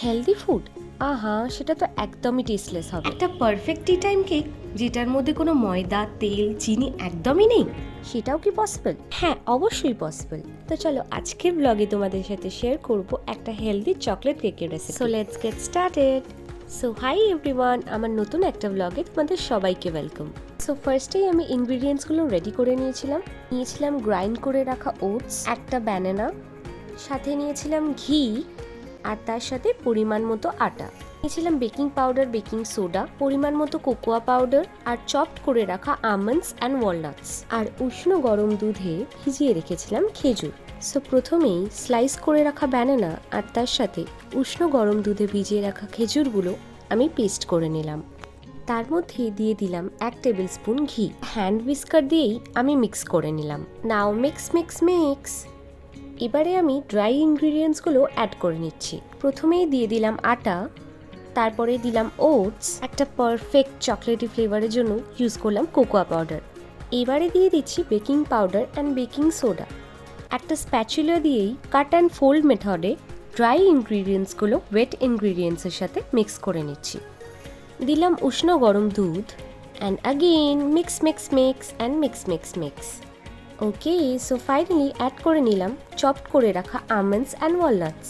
Healthy food, আহা সেটা তো একদমই টেস্টলেস হবে। একটা পারফেক্ট টি টাইম কেক যেটার মধ্যে কোনো ময়দা, তেল, চিনি একদমই নেই, সেটাও কি পসিবল? হ্যাঁ, অবশ্যই পসিবল। তো চলো আজকের ব্লগে তোমাদের সাথে শেয়ার করব একটা হেলদি চকলেট কেকের recipe. So let's get started. So hi everyone, আমার নতুন একটা ব্লগে তোমাদের সবাইকে ওয়েলকাম। সো ফার্স্টেই আমি ইনগ্রিডিয়েন্টসগুলো রেডি করে নিয়েছিলাম গ্রাইন্ড করে রাখা ওটস, একটা ব্যানানা, সাথে নিয়েছিলাম ঘি, আর তার সাথে পরিমাণ মতো আটা। নিয়েছিলাম বেকিং পাউডার, বেকিং সোডা, পরিমাণ মতো কোকোয়া পাউডার, আর চপড করে রাখা আমন্ডস অ্যান্ড ওয়ালনাটস, আর উষ্ণ গরম দুধে ভিজিয়ে রেখেছিলাম খেজুর। সো প্রথমেই স্লাইস করে রাখা ব্যানানা আর তার সাথে উষ্ণ গরম দুধে ভিজিয়ে রাখা খেজুরগুলো আমি পেস্ট করে নিলাম। তার মধ্যে দিয়ে দিলাম 1 টেবিল স্পুন ঘি। হ্যান্ড হুইস্কার দিয়েই আমি মিক্স করে নিলাম। নাও মিক্স মিক্স মিক্স। এবারে আমি ড্রাই ইনগ্রিডিয়েন্টসগুলো অ্যাড করে নিচ্ছি। প্রথমেই দিয়ে দিলাম আটা, তারপরে দিলাম ওটস, একটা পারফেক্ট চকলেটি ফ্লেভারের জন্য ইউজ করলাম কোকোয়া পাউডার। এবারে দিয়ে দিচ্ছি baking powder and baking soda. একটা স্প্যাচুলা দিয়েই কাট অ্যান্ড ফোল্ড মেথডে ড্রাই ইনগ্রিডিয়েন্টসগুলো ওয়েট ইনগ্রিডিয়েন্টসের সাথে মিক্স করে নিচ্ছি। দিলাম উষ্ণ গরম দুধ, and again mix mix mix and mix mix mix. Okay, so finally add করে নিলাম চপড করে রাখা আমন্ডস অ্যান্ড ওয়ালনাটস।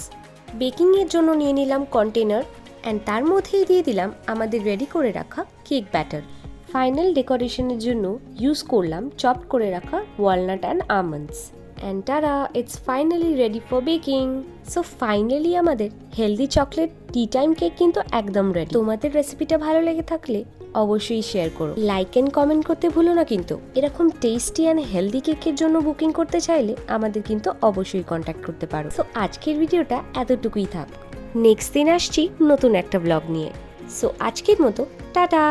বেকিংয়ের জন্য নিয়ে নিলাম কন্টেনার, অ্যান্ড তার মধ্যেই দিয়ে দিলাম আমাদের রেডি করে রাখা কেক ব্যাটার। ফাইনাল ডেকোরেশনের জন্য ইউজ করলাম চপড করে রাখা walnut and almonds. And tada, it's finally ready for baking. So finally আমাদের healthy chocolate tea time cake কিন্তু একদম রেডি। তোমাদের রেসিপিটা ভালো লেগে থাকলে অবশ্যই শেয়ার করো, লাইক এন্ড কমেন্ট করতে ভুলো না কিন্তু। এরকম টেস্টি অ্যান্ড হেলদি কেকের জন্য বুকিং করতে চাইলে আমাদের কিন্তু অবশ্যই কন্ট্যাক্ট করতে পারো। সো আজকের ভিডিওটা এতটুকুই থাক, নেক্সট দিন আসছি নতুন একটা ব্লগ নিয়ে। সো আজকের মতো টাটা।